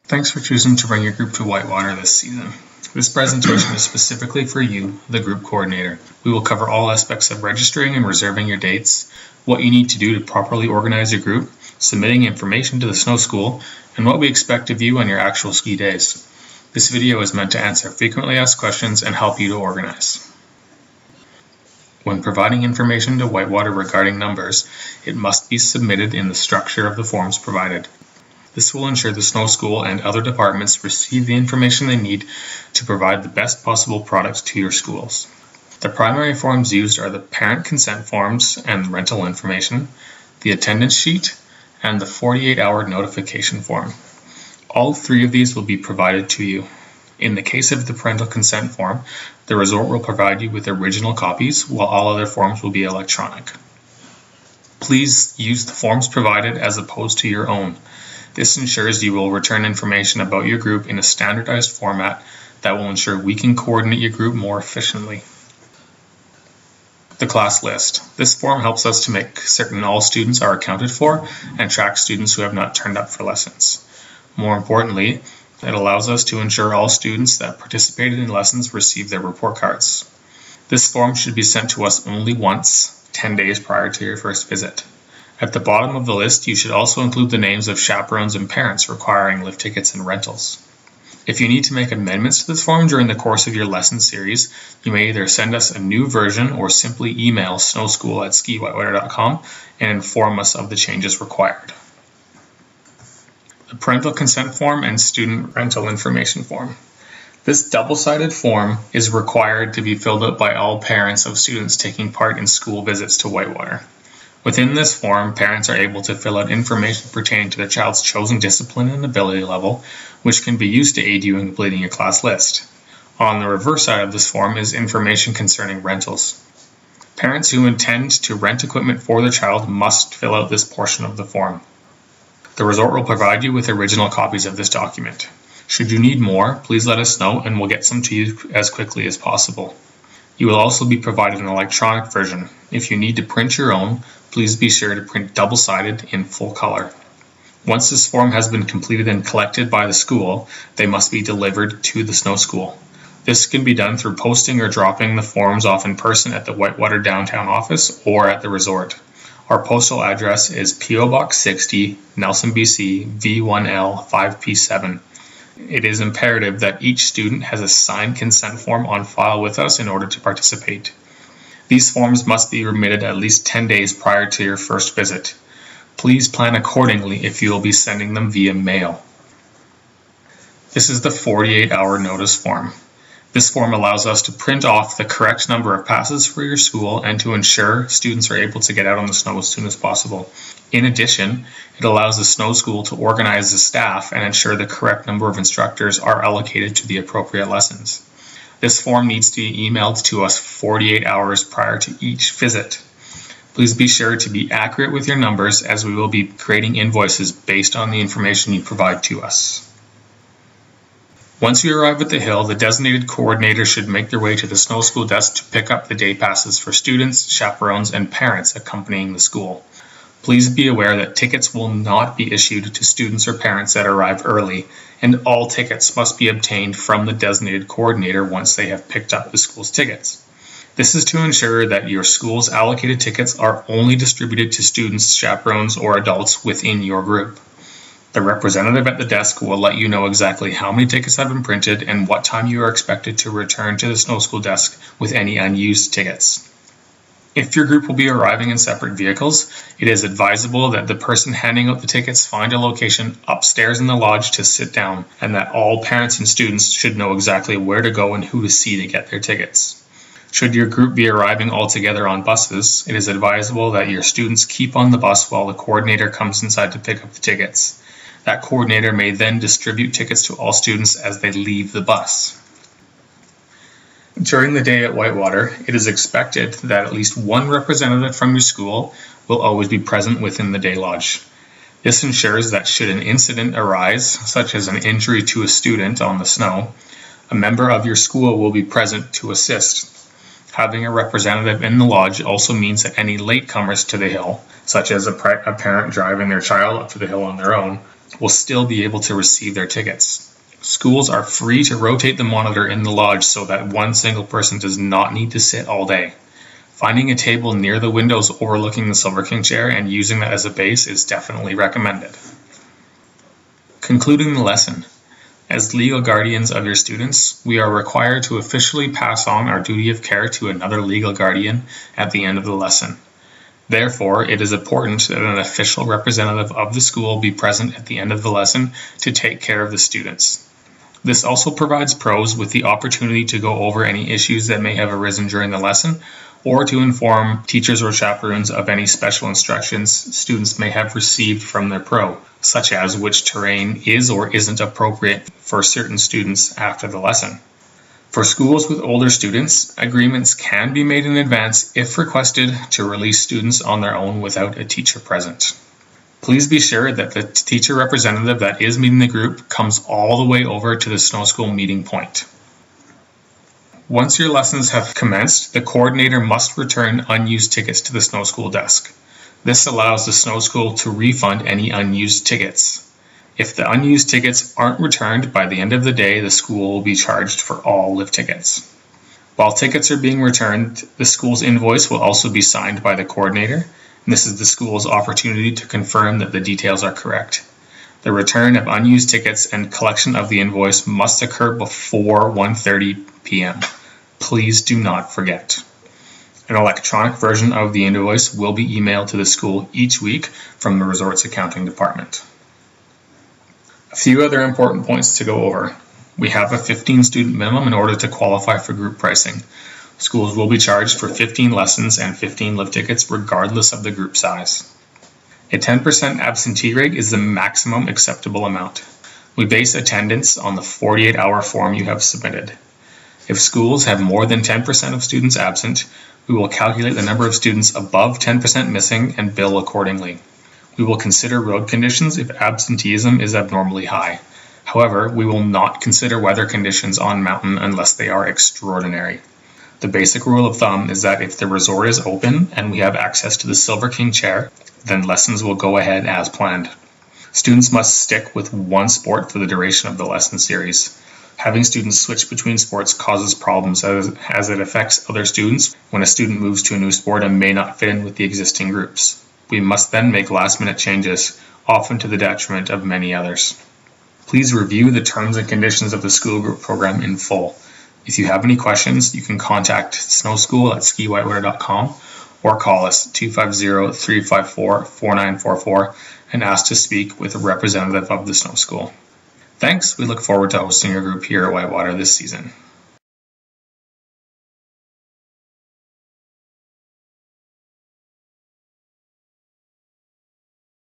Thanks for choosing to bring your group to Whitewater this season. This presentation is specifically for you, the group coordinator. We will cover all aspects of registering and reserving your dates, what you need to do to properly organize your group, submitting information to the snow school, and what we expect of you on your actual ski days. This video is meant to answer frequently asked questions and help you to organize. When providing information to Whitewater regarding numbers, it must be submitted in the structure of the forms provided. This will ensure the snow school and other departments receive the information they need to provide the best possible products to your schools. The primary forms used are the parent consent forms and rental information, the attendance sheet, and the 48-hour notification form. All three of these will be provided to you. In the case of the parental consent form, the resort will provide you with original copies, while all other forms will be electronic. Please use the forms provided as opposed to your own. This ensures you will return information about your group in a standardized format that will ensure we can coordinate your group more efficiently. The class list. This form helps us to make certain all students are accounted for and track students who have not turned up for lessons. More importantly, it allows us to ensure all students that participated in lessons receive their report cards. This form should be sent to us only once, 10 days prior to your first visit. At the bottom of the list, you should also include the names of chaperones and parents requiring lift tickets and rentals. If you need to make amendments to this form during the course of your lesson series, you may either send us a new version or simply email snowschool@skiwhitewater.com and inform us of the changes required. The parental consent form and student rental information form. This double-sided form is required to be filled out by all parents of students taking part in school visits to Whitewater. Within this form, parents are able to fill out information pertaining to their child's chosen discipline and ability level, which can be used to aid you in completing your class list. On the reverse side of this form is information concerning rentals. Parents who intend to rent equipment for their child must fill out this portion of the form. The resort will provide you with original copies of this document. Should you need more, please let us know and we'll get some to you as quickly as possible. You will also be provided an electronic version. If you need to print your own, please be sure to print double-sided in full color. Once this form has been completed and collected by the school, they must be delivered to the snow school. This can be done through posting or dropping the forms off in person at the Whitewater downtown office or at the resort. Our postal address is P.O. Box 60, Nelson, BC, V1L 5P7. It is imperative that each student has a signed consent form on file with us in order to participate. These forms must be remitted at least 10 days prior to your first visit. Please plan accordingly if you will be sending them via mail. This is the 48-hour notice form. This form allows us to print off the correct number of passes for your school and to ensure students are able to get out on the snow as soon as possible. In addition, it allows the snow school to organize the staff and ensure the correct number of instructors are allocated to the appropriate lessons. This form needs to be emailed to us 48 hours prior to each visit. Please be sure to be accurate with your numbers as we will be creating invoices based on the information you provide to us. Once you arrive at the hill, the designated coordinator should make their way to the snow school desk to pick up the day passes for students, chaperones, and parents accompanying the school. Please be aware that tickets will not be issued to students or parents that arrive early, and all tickets must be obtained from the designated coordinator once they have picked up the school's tickets. This is to ensure that your school's allocated tickets are only distributed to students, chaperones, or adults within your group. The representative at the desk will let you know exactly how many tickets have been printed and what time you are expected to return to the snow school desk with any unused tickets. If your group will be arriving in separate vehicles, it is advisable that the person handing out the tickets find a location upstairs in the lodge to sit down, and that all parents and students should know exactly where to go and who to see to get their tickets. Should your group be arriving all together on buses, it is advisable that your students keep on the bus while the coordinator comes inside to pick up the tickets. That coordinator may then distribute tickets to all students as they leave the bus. During the day at Whitewater, it is expected that at least one representative from your school will always be present within the day lodge. This ensures that should an incident arise, such as an injury to a student on the snow, a member of your school will be present to assist. Having a representative in the lodge also means that any latecomers to the hill, such as a parent driving their child up to the hill on their own, will still be able to receive their tickets. Schools are free to rotate the monitor in the lodge so that one single person does not need to sit all day. Finding a table near the windows overlooking the Silver King chair and using that as a base is definitely recommended. Concluding the lesson. As legal guardians of your students, we are required to officially pass on our duty of care to another legal guardian at the end of the lesson. Therefore, it is important that an official representative of the school be present at the end of the lesson to take care of the students. This also provides pros with the opportunity to go over any issues that may have arisen during the lesson, or to inform teachers or chaperones of any special instructions students may have received from their pro, such as which terrain is or isn't appropriate for certain students after the lesson. For schools with older students, agreements can be made in advance if requested to release students on their own without a teacher present. Please be sure that the teacher representative that is meeting the group comes all the way over to the snow school meeting point. Once your lessons have commenced, the coordinator must return unused tickets to the snow school desk. This allows the snow school to refund any unused tickets. If the unused tickets aren't returned by the end of the day, the school will be charged for all lift tickets. While tickets are being returned, the school's invoice will also be signed by the coordinator, and this is the school's opportunity to confirm that the details are correct. The return of unused tickets and collection of the invoice must occur before 1:30 p.m. Please do not forget. An electronic version of the invoice will be emailed to the school each week from the resort's accounting department. A few other important points to go over. We have a 15 student minimum in order to qualify for group pricing. Schools will be charged for 15 lessons and 15 lift tickets regardless of the group size. A 10% absentee rate is the maximum acceptable amount. We base attendance on the 48-hour form you have submitted. If schools have more than 10% of students absent, we will calculate the number of students above 10% missing and bill accordingly. We will consider road conditions if absenteeism is abnormally high. However, we will not consider weather conditions on mountain unless they are extraordinary. The basic rule of thumb is that if the resort is open and we have access to the Silver King chair, then lessons will go ahead as planned. Students must stick with one sport for the duration of the lesson series. Having students switch between sports causes problems as it affects other students when a student moves to a new sport and may not fit in with the existing groups. We must then make last-minute changes, often to the detriment of many others. Please review the terms and conditions of the school group program in full. If you have any questions, you can contact snowschool@skiwhitewater.com or call us 250-354-4944 and ask to speak with a representative of the snow school. Thanks. We look forward to hosting your group here at Whitewater this season.